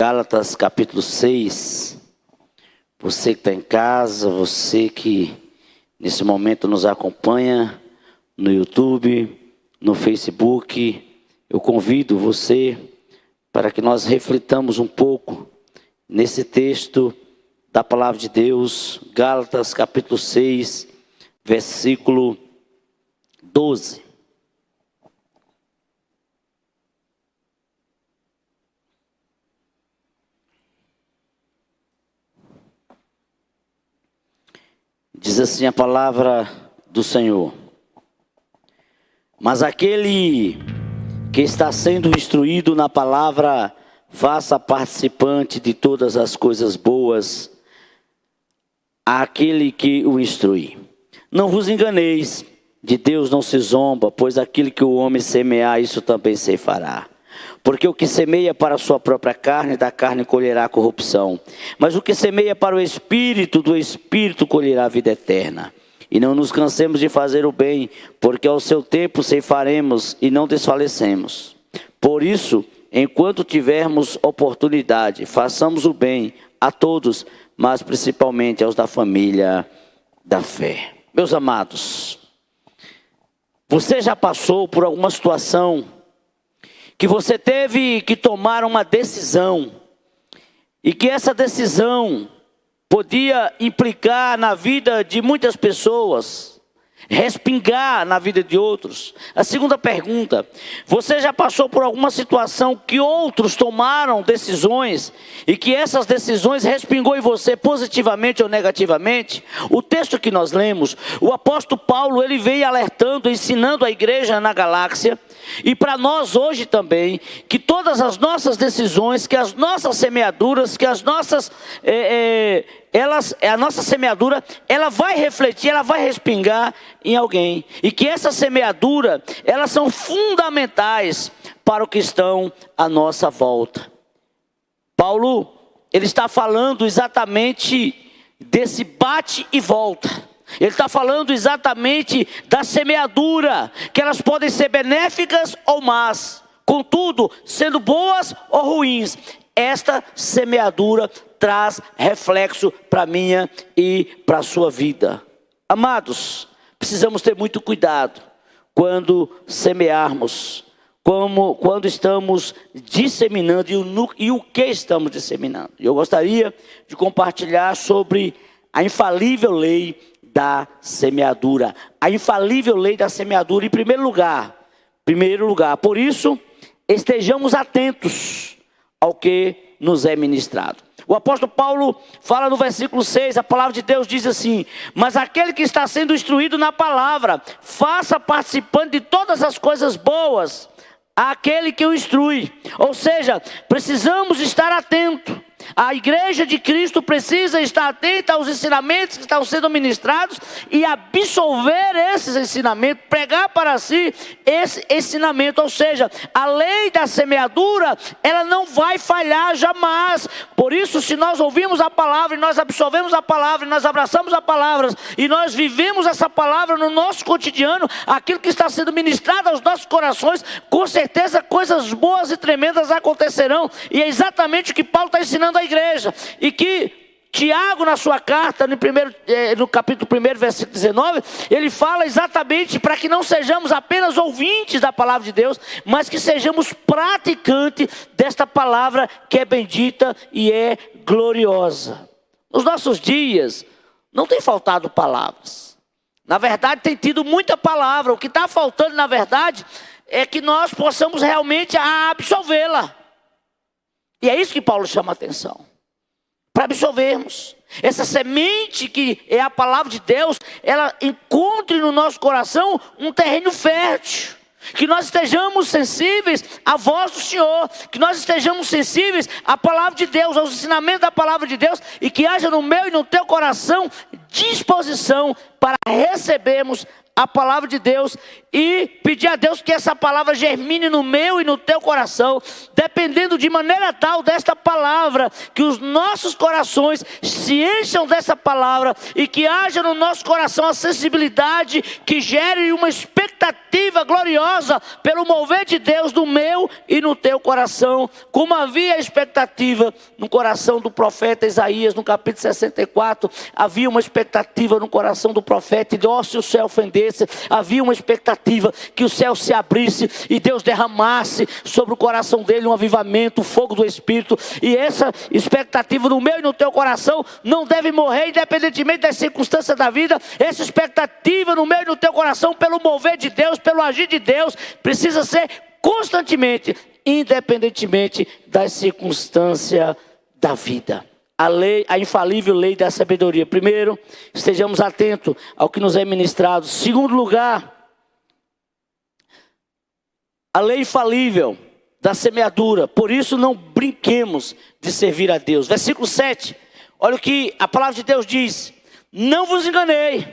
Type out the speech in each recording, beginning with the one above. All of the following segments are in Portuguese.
Gálatas capítulo 6, você que está em casa, você que nesse momento nos acompanha no YouTube, no Facebook, eu convido você para que nós reflitamos um pouco nesse texto da palavra de Deus, Gálatas capítulo 6, versículo 12. Diz assim a palavra do Senhor: mas aquele que está sendo instruído na palavra, faça participante de todas as coisas boas àquele que o instrui. Não vos enganeis, de Deus não se zomba, pois aquilo que o homem semear, isso também se fará. Porque o que semeia para a sua própria carne, da carne colherá corrupção. Mas o que semeia para o Espírito, do Espírito colherá a vida eterna. E não nos cansemos de fazer o bem, porque ao seu tempo ceifaremos e não desfalecemos. Por isso, enquanto tivermos oportunidade, façamos o bem a todos, mas principalmente aos da família da fé. Meus amados, você já passou por alguma situação que você teve que tomar uma decisão, e que essa decisão podia implicar na vida de muitas pessoas, respingar na vida de outros? A segunda pergunta: você já passou por alguma situação que outros tomaram decisões e que essas decisões respingou em você positivamente ou negativamente? O texto que nós lemos, o apóstolo Paulo, ele veio alertando, ensinando a igreja na Galáxia, e para nós hoje também, que todas as nossas decisões, que as nossas semeaduras, que as nossas a nossa semeadura, ela vai refletir, ela vai respingar em alguém. E que essa semeadura, elas são fundamentais para o que estão à nossa volta. Paulo, ele está falando exatamente desse bate e volta. Ele está falando exatamente da semeadura, que elas podem ser benéficas ou más, contudo, sendo boas ou ruins, esta semeadura traz reflexo para a minha e para a sua vida. Amados, precisamos ter muito cuidado quando semearmos, quando estamos disseminando e o que estamos disseminando. Eu gostaria de compartilhar sobre a infalível lei da semeadura. A infalível lei da semeadura, em primeiro lugar. Por isso, estejamos atentos ao que nos é ministrado. O apóstolo Paulo fala no versículo 6, a palavra de Deus diz assim: mas aquele que está sendo instruído na palavra, faça participante de todas as coisas boas àquele que o instrui. Ou seja, precisamos estar atentos. A igreja de Cristo precisa estar atenta aos ensinamentos que estão sendo ministrados e absorver esses ensinamentos, pregar para si esse ensinamento. Ou seja, a lei da semeadura, ela não vai falhar jamais. Por isso, se nós ouvimos a palavra e nós absorvemos a palavra, e nós abraçamos a palavra, e nós vivemos essa palavra no nosso cotidiano, aquilo que está sendo ministrado aos nossos corações, com certeza coisas boas e tremendas acontecerão. E é exatamente o que Paulo está ensinando à igreja. E que Tiago, na sua carta, no capítulo 1, versículo 19, ele fala exatamente para que não sejamos apenas ouvintes da palavra de Deus, mas que sejamos praticantes desta palavra que é bendita e é gloriosa. Nos nossos dias, não tem faltado palavras. Na verdade, tem tido muita palavra. O que está faltando, na verdade, é que nós possamos realmente absorvê-la. E é isso que Paulo chama a atenção. Para absorvermos essa semente que é a palavra de Deus, ela encontre no nosso coração um terreno fértil. Que nós estejamos sensíveis à voz do Senhor, que nós estejamos sensíveis à palavra de Deus, aos ensinamentos da palavra de Deus, e que haja no meu e no teu coração disposição para recebermos a palavra de Deus e pedir a Deus que essa palavra germine no meu e no teu coração, dependendo de maneira tal desta palavra, que os nossos corações se encham dessa palavra e que haja no nosso coração a sensibilidade que gere uma expectativa gloriosa pelo mover de Deus no meu e no teu coração, como havia expectativa no coração do profeta Isaías, no capítulo 64, havia uma expectativa no coração do profeta, e se o céu ofendesse, havia uma expectativa que o céu se abrisse e Deus derramasse sobre o coração dele um avivamento, o fogo do Espírito. E essa expectativa no meu e no teu coração não deve morrer independentemente das circunstâncias da vida. Essa expectativa no meu e no teu coração pelo mover de Deus, pelo agir de Deus, precisa ser constantemente, independentemente das circunstâncias da vida. A infalível lei da sabedoria. Primeiro, estejamos atentos ao que nos é ministrado. Segundo lugar, a lei infalível da semeadura. Por isso não brinquemos de servir a Deus. Versículo 7. Olha o que a palavra de Deus diz. Não vos enganei.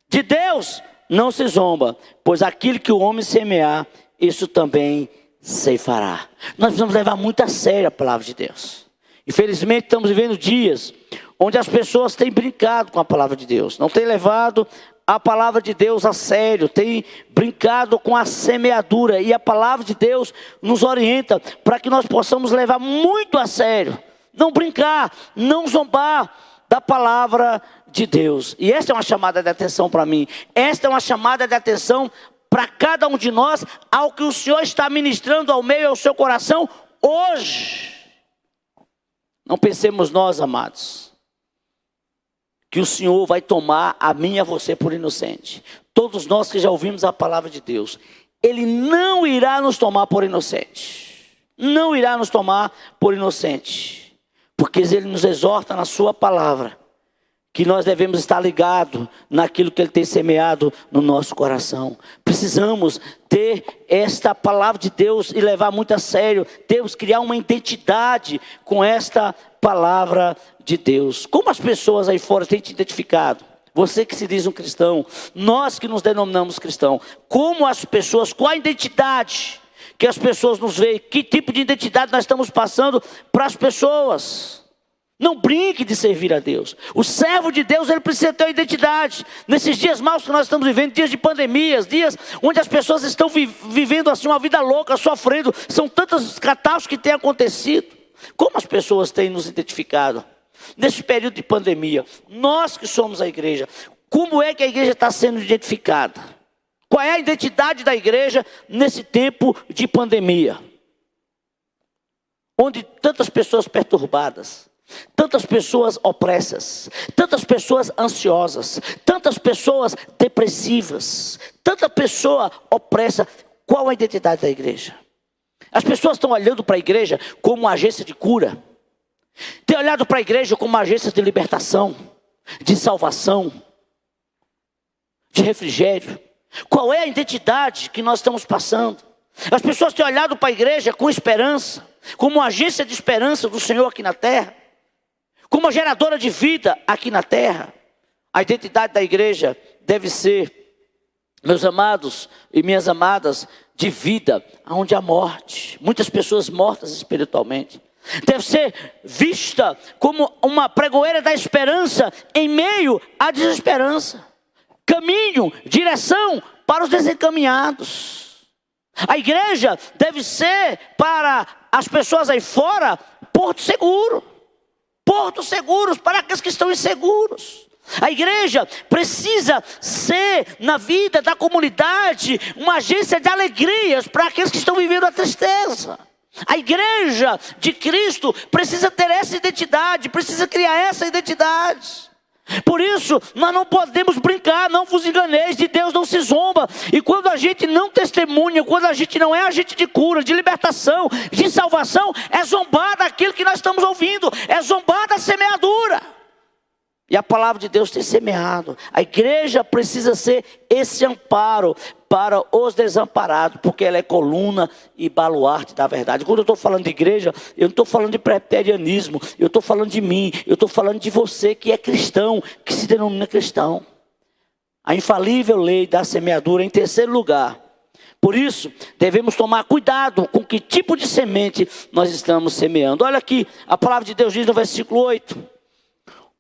De Deus não se zomba. Pois aquilo que o homem semear, isso também ceifará. Nós precisamos levar muito a sério a palavra de Deus. Infelizmente estamos vivendo dias onde as pessoas têm brincado com a palavra de Deus. Não têm levado a palavra de Deus a sério, tem brincado com a semeadura, e a palavra de Deus nos orienta para que nós possamos levar muito a sério, não brincar, não zombar da palavra de Deus. E esta é uma chamada de atenção para mim, esta é uma chamada de atenção para cada um de nós, ao que o Senhor está ministrando ao meio e ao seu coração hoje. Não pensemos nós, amados, que o Senhor vai tomar a mim e a você por inocente. Todos nós que já ouvimos a palavra de Deus, Ele não irá nos tomar por inocente. Não irá nos tomar por inocente. Porque Ele nos exorta na sua palavra que nós devemos estar ligados naquilo que Ele tem semeado no nosso coração. Precisamos ter esta palavra de Deus e levar muito a sério. Temos que criar uma identidade com esta palavra de Deus. Como as pessoas aí fora têm te identificado? Você que se diz um cristão, nós que nos denominamos cristão, como as pessoas, qual a identidade que as pessoas nos veem? Que tipo de identidade nós estamos passando para as pessoas? Não brinque de servir a Deus. O servo de Deus, ele precisa ter uma identidade. Nesses dias maus que nós estamos vivendo, dias de pandemias, dias onde as pessoas estão vivendo assim uma vida louca, sofrendo. São tantas catástrofes que têm acontecido. Como as pessoas têm nos identificado? Nesse período de pandemia, nós que somos a igreja, como é que a igreja está sendo identificada? Qual é a identidade da igreja nesse tempo de pandemia? Onde tantas pessoas perturbadas, tantas pessoas opressas, tantas pessoas ansiosas, tantas pessoas depressivas, tanta pessoa opressa. Qual a identidade da igreja? As pessoas estão olhando para a igreja como uma agência de cura. Tem olhado para a igreja como uma agência de libertação, de salvação, de refrigério. Qual é a identidade que nós estamos passando? As pessoas têm olhado para a igreja com esperança, como uma agência de esperança do Senhor aqui na terra, como uma geradora de vida aqui na terra. A identidade da igreja deve ser, meus amados e minhas amadas, de vida onde há morte. Muitas pessoas mortas espiritualmente. Deve ser vista como uma pregoeira da esperança em meio à desesperança. Caminho, direção para os desencaminhados. A igreja deve ser para as pessoas aí fora porto seguro. Portos seguros para aqueles que estão inseguros. A igreja precisa ser na vida da comunidade uma agência de alegrias para aqueles que estão vivendo a tristeza. A igreja de Cristo precisa ter essa identidade, precisa criar essa identidade. Por isso, nós não podemos brincar, não vos enganeis, de Deus não se zomba. E quando a gente não testemunha, quando a gente não é agente de cura, de libertação, de salvação, é zombar daquilo que nós estamos ouvindo, é zombar da semeadura. E a palavra de Deus tem semeado. A igreja precisa ser esse amparo para os desamparados, porque ela é coluna e baluarte da verdade. Quando eu estou falando de igreja, eu não estou falando de preterianismo, eu estou falando de mim, eu estou falando de você que é cristão, que se denomina cristão. A infalível lei da semeadura. Em terceiro lugar, por isso, devemos tomar cuidado com que tipo de semente nós estamos semeando. Olha aqui, a palavra de Deus diz no versículo 8.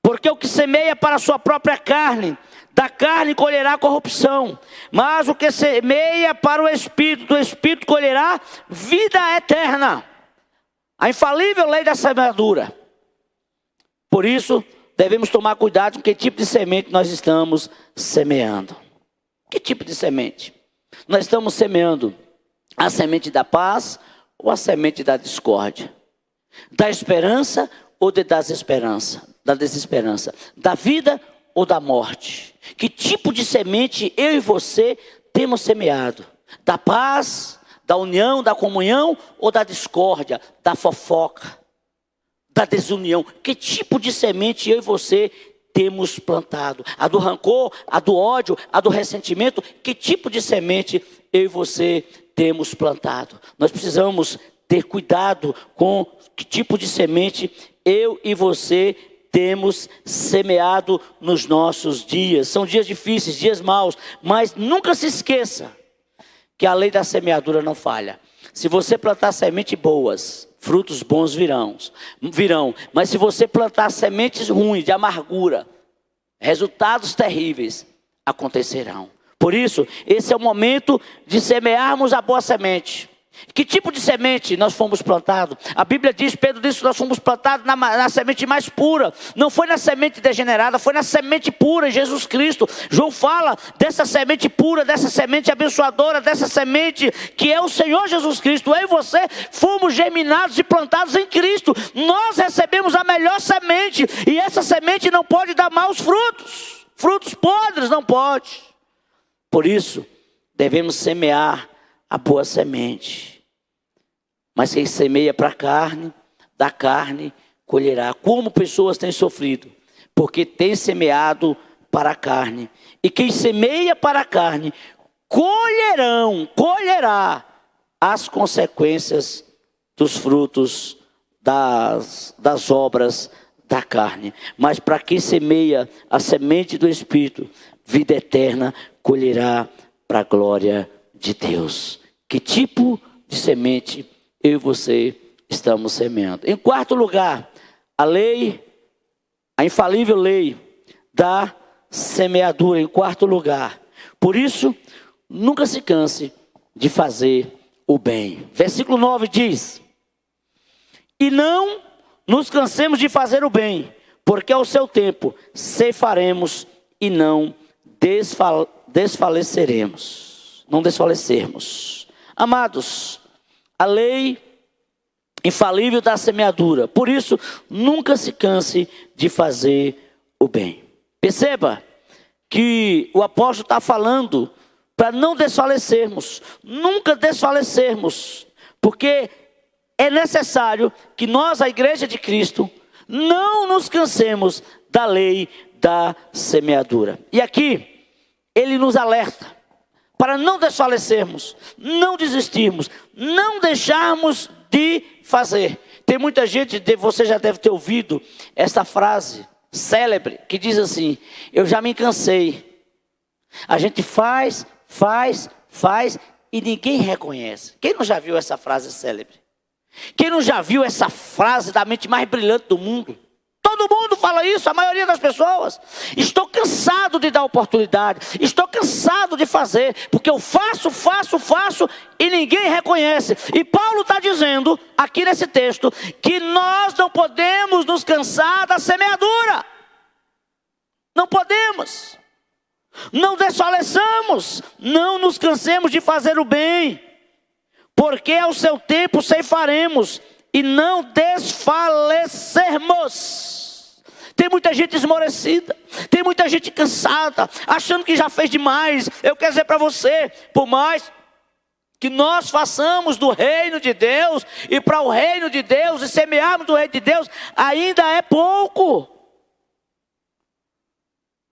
Porque o que semeia para a sua própria carne, da carne colherá corrupção. Mas o que semeia para o Espírito, do Espírito colherá vida eterna. A infalível lei da semeadura. Por isso, devemos tomar cuidado com que tipo de semente nós estamos semeando. Que tipo de semente? Nós estamos semeando a semente da paz ou a semente da discórdia? Da esperança ou da desesperança? Da vida ou da morte? Que tipo de semente eu e você temos semeado? Da paz, da união, da comunhão ou da discórdia, da fofoca, da desunião? Que tipo de semente eu e você temos plantado? A do rancor, a do ódio, a do ressentimento? Que tipo de semente eu e você temos plantado? Nós precisamos ter cuidado com que tipo de semente eu e você temos semeado nos nossos dias. São dias difíceis, dias maus, mas nunca se esqueça que a lei da semeadura não falha. Se você plantar sementes boas, frutos bons virão. Mas se você plantar sementes ruins, de amargura, resultados terríveis acontecerão. Por isso, esse é o momento de semearmos a boa semente. Que tipo de semente nós fomos plantados? A Bíblia diz, Pedro disse que nós fomos plantados na semente mais pura. Não foi na semente degenerada, foi na semente pura, Jesus Cristo. João fala dessa semente pura, dessa semente abençoadora, dessa semente que é o Senhor Jesus Cristo. Eu e você fomos germinados e plantados em Cristo. Nós recebemos a melhor semente, e essa semente não pode dar maus frutos. Frutos podres não pode. Por isso, devemos semear a boa semente. Mas quem semeia para a carne, da carne colherá. Como pessoas têm sofrido? Porque têm semeado para a carne. E quem semeia para a carne, colherá as consequências dos frutos das obras da carne. Mas para quem semeia a semente do Espírito, vida eterna, colherá para a glória de Deus. Que tipo de semente eu e você estamos semeando? Em quarto lugar, a infalível lei da semeadura. Em quarto lugar, por isso, nunca se canse de fazer o bem. Versículo 9 diz: e não nos cansemos de fazer o bem, porque ao seu tempo ceifaremos e não desfaleceremos. Não desfalecermos. Amados, a lei infalível da semeadura. Por isso, nunca se canse de fazer o bem. Perceba que o apóstolo está falando para não desfalecermos, nunca desfalecermos, porque é necessário que nós, a igreja de Cristo, não nos cansemos da lei da semeadura. E aqui, ele nos alerta para não desfalecermos, não desistirmos, não deixarmos de fazer. Tem muita gente, você já deve ter ouvido essa frase célebre, que diz assim: eu já me cansei. A gente faz e ninguém reconhece. Quem não já viu essa frase célebre? Quem não já viu essa frase da mente mais brilhante do mundo? Todo mundo fala isso, a maioria das pessoas. Estou cansado de dar oportunidade. Estou cansado de fazer. Porque eu faço e ninguém reconhece. E Paulo está dizendo, aqui nesse texto, que nós não podemos nos cansar da semeadura. Não podemos. Não desfaleçamos. Não nos cansemos de fazer o bem. Porque ao seu tempo ceifaremos e não desfalecermos. Tem muita gente esmorecida, tem muita gente cansada, achando que já fez demais. Eu quero dizer para você, por mais que nós façamos do reino de Deus e para o reino de Deus e semearmos do reino de Deus, ainda é pouco.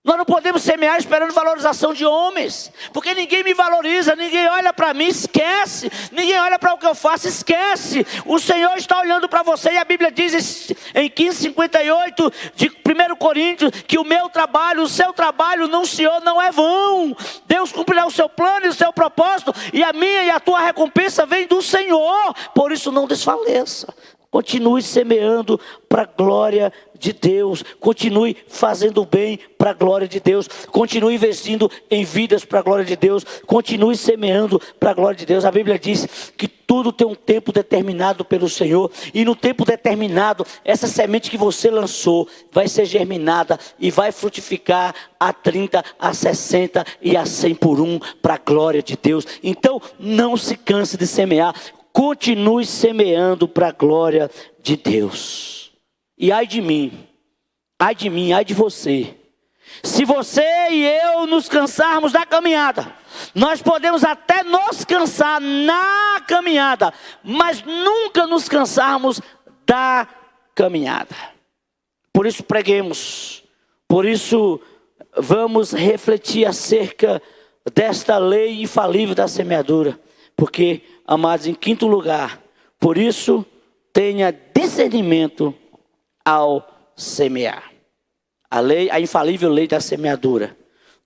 Nós não podemos semear esperando valorização de homens, porque ninguém me valoriza, ninguém olha para mim, esquece. Ninguém olha para o que eu faço, esquece. O Senhor está olhando para você, e a Bíblia diz em 15:58 de 1 Coríntios, que o meu trabalho, o seu trabalho não é vão. Deus cumprirá o seu plano e o seu propósito, e a minha e a tua recompensa vem do Senhor. Por isso não desfaleça. Continue semeando para a glória de Deus. Continue fazendo bem para a glória de Deus. Continue investindo em vidas para a glória de Deus. Continue semeando para a glória de Deus. A Bíblia diz que tudo tem um tempo determinado pelo Senhor. E no tempo determinado, essa semente que você lançou vai ser germinada e vai frutificar a 30, a 60 e a 100 por um para a glória de Deus. Então não se canse de semear. Continue semeando para a glória de Deus. E ai de mim, ai de você. Se você e eu nos cansarmos da caminhada, nós podemos até nos cansar na caminhada, mas nunca nos cansarmos da caminhada. Por isso preguemos, por isso vamos refletir acerca desta lei infalível da semeadura. Porque, amados, em quinto lugar, por isso tenha discernimento ao semear. A infalível lei da semeadura.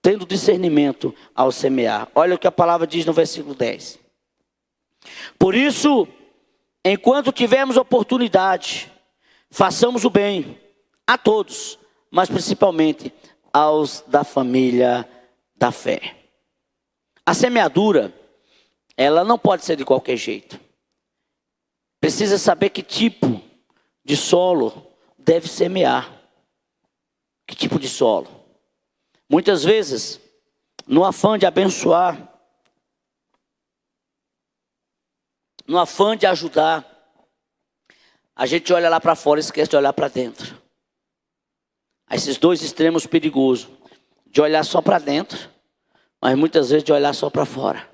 Tendo discernimento ao semear. Olha o que a palavra diz no versículo 10. Por isso, enquanto tivermos oportunidade, façamos o bem a todos, mas principalmente aos da família da fé. A semeadura, ela não pode ser de qualquer jeito. Precisa saber que tipo de solo deve semear. Que tipo de solo? Muitas vezes, no afã de abençoar, no afã de ajudar, a gente olha lá para fora e esquece de olhar para dentro. Esses dois extremos perigosos. De olhar só para dentro, mas muitas vezes de olhar só para fora.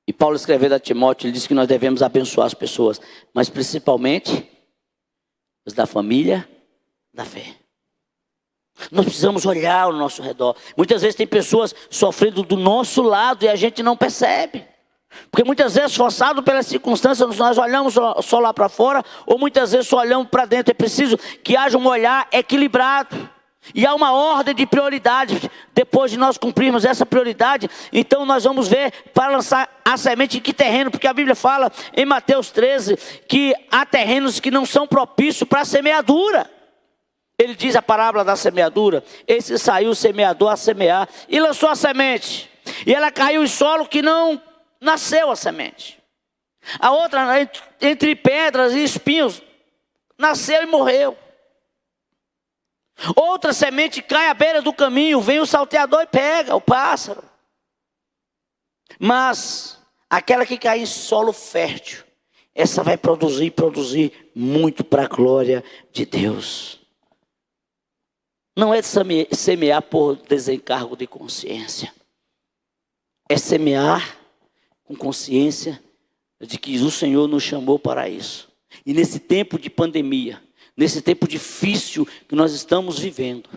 E Paulo escrevendo a Timóteo, ele diz que nós devemos abençoar as pessoas, mas principalmente os da família da fé. Nós precisamos olhar ao nosso redor. Muitas vezes tem pessoas sofrendo do nosso lado e a gente não percebe. Porque muitas vezes, forçado pelas circunstâncias, nós olhamos só lá para fora, ou muitas vezes só olhamos para dentro. É preciso que haja um olhar equilibrado. E há uma ordem de prioridades. Depois de nós cumprirmos essa prioridade, então nós vamos ver para lançar a semente em que terreno. Porque a Bíblia fala em Mateus 13 que há terrenos que não são propícios para a semeadura. Ele diz a parábola da semeadura. Esse saiu o semeador a semear e lançou a semente. E ela caiu em solo que não nasceu a semente. A outra, entre pedras e espinhos, nasceu e morreu. Outra semente cai à beira do caminho, vem o salteador e pega o pássaro. Mas aquela que cai em solo fértil, essa vai produzir muito para a glória de Deus. Não é semear por desencargo de consciência. É semear com consciência de que o Senhor nos chamou para isso. E nesse tempo de pandemia, nesse tempo difícil que nós estamos vivendo,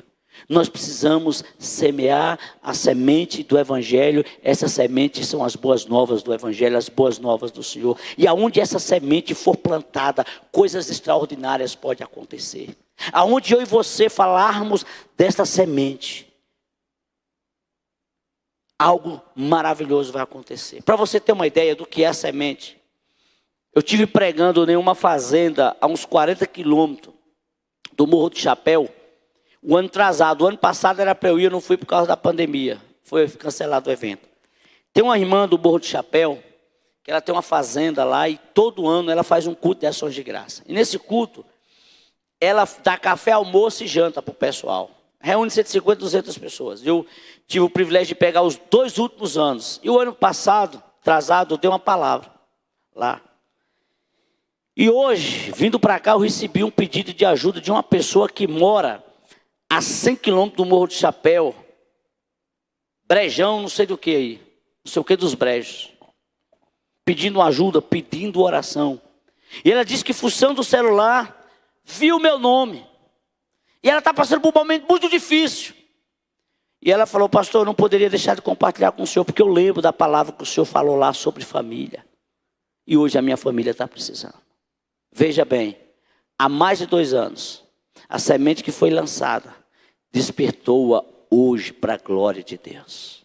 nós precisamos semear a semente do Evangelho. Essas sementes são as boas novas do Evangelho, as boas novas do Senhor. E aonde essa semente for plantada, coisas extraordinárias podem acontecer. Aonde eu e você falarmos desta semente, algo maravilhoso vai acontecer. Para você ter uma ideia do que é a semente, eu estive pregando em uma fazenda a uns 40 quilômetros do Morro do Chapéu, o ano atrasado. O ano passado era para eu ir, eu não fui por causa da pandemia. Foi cancelado o evento. Tem uma irmã do Morro do Chapéu, que ela tem uma fazenda lá e todo ano ela faz um culto de ações de graça. E nesse culto, ela dá café, almoço e janta para o pessoal. Reúne 150, 200 pessoas. Eu tive o privilégio de pegar os 2 últimos anos. E o ano passado, atrasado, eu dei uma palavra lá. E hoje, vindo para cá, eu recebi um pedido de ajuda de uma pessoa que mora a 100 quilômetros do Morro do Chapéu. Brejão, não sei do que aí. Não sei o que dos brejos. Pedindo ajuda, pedindo oração. E ela disse que, fuçando o celular, viu meu nome. E ela está passando por um momento muito difícil. E ela falou: pastor, eu não poderia deixar de compartilhar com o senhor, porque eu lembro da palavra que o senhor falou lá sobre família. E hoje a minha família está precisando. Veja bem, há mais de 2 anos, a semente que foi lançada, despertou-a hoje para a glória de Deus.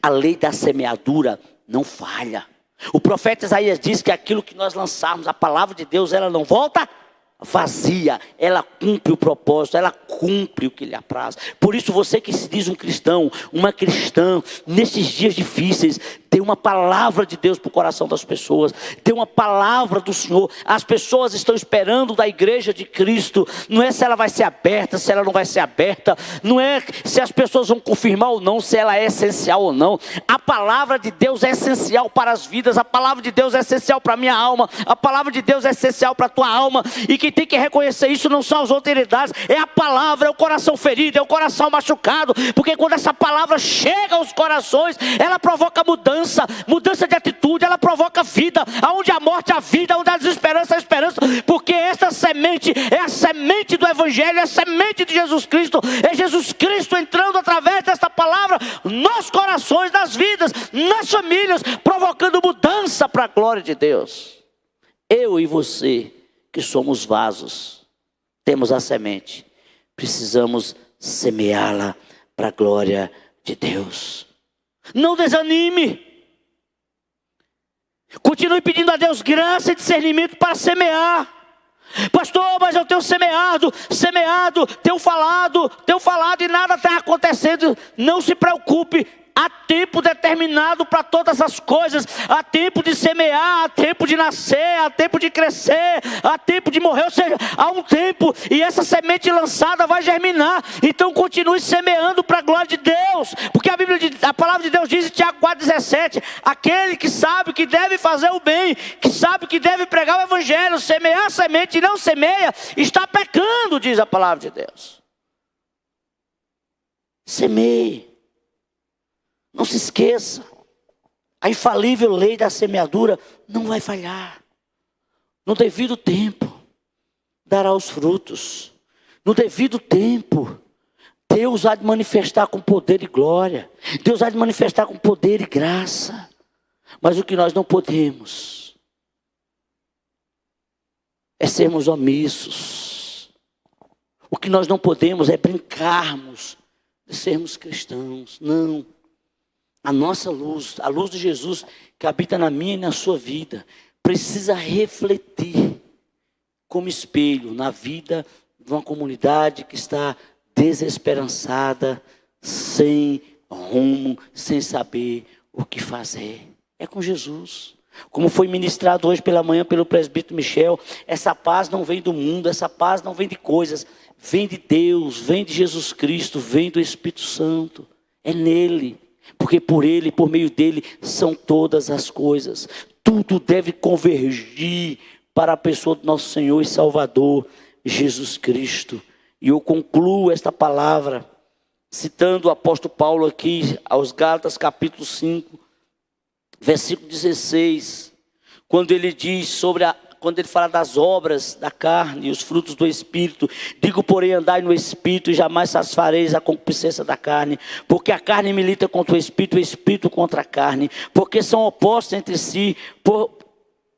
A lei da semeadura não falha. O profeta Isaías diz que aquilo que nós lançarmos, a palavra de Deus, ela não volta vazia, ela cumpre o propósito, ela cumpre o que lhe apraz. Por isso você que se diz um cristão, uma cristã, nesses dias difíceis, dê uma palavra de Deus para o coração das pessoas, dê uma palavra do Senhor. As pessoas estão esperando da igreja de Cristo, não é se ela vai ser aberta, se ela não vai ser aberta, não é se as pessoas vão confirmar ou não, se ela é essencial ou não. A palavra de Deus é essencial para as vidas, a palavra de Deus é essencial para a minha alma, a palavra de Deus é essencial para a tua alma, e quem tem que reconhecer isso não são as autoridades, é a palavra, é o coração ferido, é o coração machucado, porque quando essa palavra chega aos corações, ela provoca mudança de atitude, ela provoca vida, aonde a morte a vida, onde a desesperança a esperança, porque esta semente é a semente do Evangelho, é a semente de Jesus Cristo, é Jesus Cristo entrando através desta palavra nos corações, nas vidas, nas famílias, provocando mudança para a glória de Deus. Eu e você, que somos vasos, temos a semente, precisamos semeá-la para a glória de Deus. Não desanime, continue pedindo a Deus graça e discernimento para semear. Pastor, mas eu tenho semeado, tenho falado e nada está acontecendo. Não se preocupe. Há tempo determinado para todas as coisas. Há tempo de semear, há tempo de nascer, há tempo de crescer, há tempo de morrer. Ou seja, há um tempo, e essa semente lançada vai germinar. Então continue semeando para a glória de Deus, porque a palavra de Deus diz em Tiago 4,17: aquele que sabe que deve fazer o bem, que sabe que deve pregar o Evangelho, semear a semente e não semeia, está pecando, diz a palavra de Deus. Semeie. Não se esqueça, a infalível lei da semeadura não vai falhar. No devido tempo, dará os frutos. No devido tempo, Deus há de manifestar com poder e glória. Deus há de manifestar com poder e graça. Mas o que nós não podemos é sermos omissos. O que nós não podemos é brincarmos de sermos cristãos. Não. A nossa luz, a luz de Jesus que habita na minha e na sua vida, precisa refletir como espelho na vida de uma comunidade que está desesperançada, sem rumo, sem saber o que fazer. É com Jesus. Como foi ministrado hoje pela manhã pelo presbítero Michel, essa paz não vem do mundo, essa paz não vem de coisas, vem de Deus, vem de Jesus Cristo, vem do Espírito Santo. É nele. Porque por ele, por meio dele, são todas as coisas. Tudo deve convergir para a pessoa do nosso Senhor e Salvador, Jesus Cristo. E eu concluo esta palavra, citando o apóstolo Paulo aqui, aos Gálatas capítulo 5, versículo 16. Quando ele diz quando ele fala das obras da carne e os frutos do Espírito, digo, porém, andai no Espírito e jamais satisfareis a concupiscência da carne, porque a carne milita contra o Espírito contra a carne, porque são opostos entre si,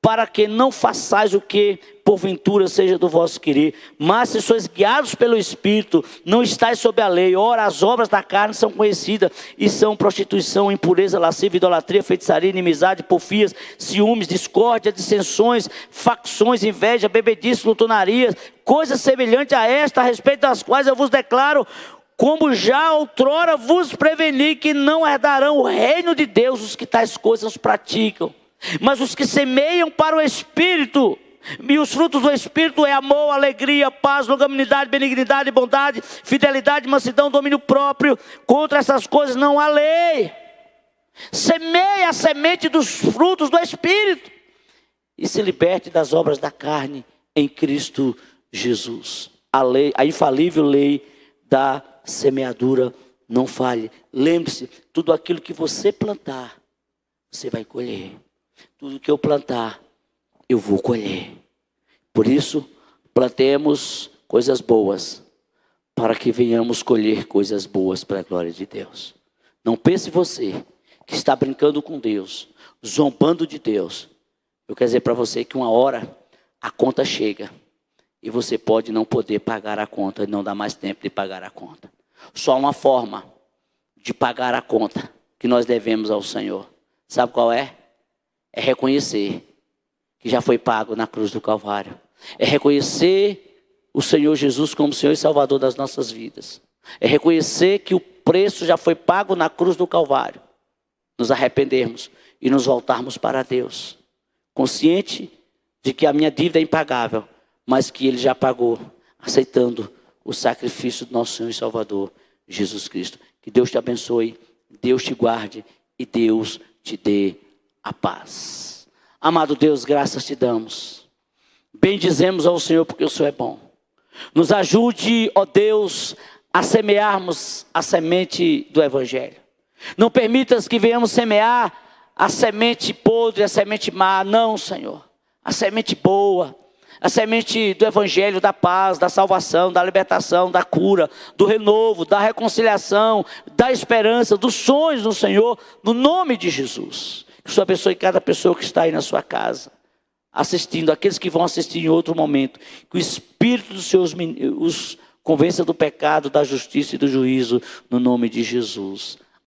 para que não façais o que porventura seja do vosso querer. Mas se sois guiados pelo Espírito, não estáis sob a lei. Ora, as obras da carne são conhecidas, e são prostituição, impureza, lascívia, idolatria, feitiçaria, inimizade, porfias, ciúmes, discórdia, dissensões, facções, inveja, bebedice, glutonarias, coisas semelhantes a esta, a respeito das quais eu vos declaro, como já outrora vos preveni, que não herdarão o reino de Deus os que tais coisas praticam. Mas os que semeiam para o Espírito, e os frutos do Espírito é amor, alegria, paz, longanimidade, benignidade, bondade, fidelidade, mansidão, domínio próprio. Contra essas coisas não há lei. Semeia a semente dos frutos do Espírito e se liberte das obras da carne em Cristo Jesus. A infalível lei da semeadura não falhe. Lembre-se, tudo aquilo que você plantar, você vai colher. Tudo que eu plantar, eu vou colher. Por isso, plantemos coisas boas, para que venhamos colher coisas boas para a glória de Deus. Não pense você que está brincando com Deus, zombando de Deus. Eu quero dizer para você que uma hora a conta chega e você pode não poder pagar a conta e não dá mais tempo de pagar a conta. Só uma forma de pagar a conta que nós devemos ao Senhor. Sabe qual é? É reconhecer que já foi pago na cruz do Calvário. É reconhecer o Senhor Jesus como Senhor e Salvador das nossas vidas. É reconhecer que o preço já foi pago na cruz do Calvário. Nos arrependermos e nos voltarmos para Deus. Consciente de que a minha dívida é impagável, mas que Ele já pagou, aceitando o sacrifício do nosso Senhor e Salvador, Jesus Cristo. Que Deus te abençoe, Deus te guarde e Deus te dê a paz. Amado Deus, graças te damos. Bendizemos ao Senhor porque o Senhor é bom. Nos ajude, ó Deus, a semearmos a semente do Evangelho. Não permitas que venhamos semear a semente podre, a semente má. Não, Senhor. A semente boa. A semente do Evangelho, da paz, da salvação, da libertação, da cura, do renovo, da reconciliação, da esperança, dos sonhos no Senhor, no nome de Jesus. Que o Senhor abençoe cada pessoa que está aí na sua casa, assistindo, aqueles que vão assistir em outro momento. Que o Espírito do Senhor os convença do pecado, da justiça e do juízo, no nome de Jesus.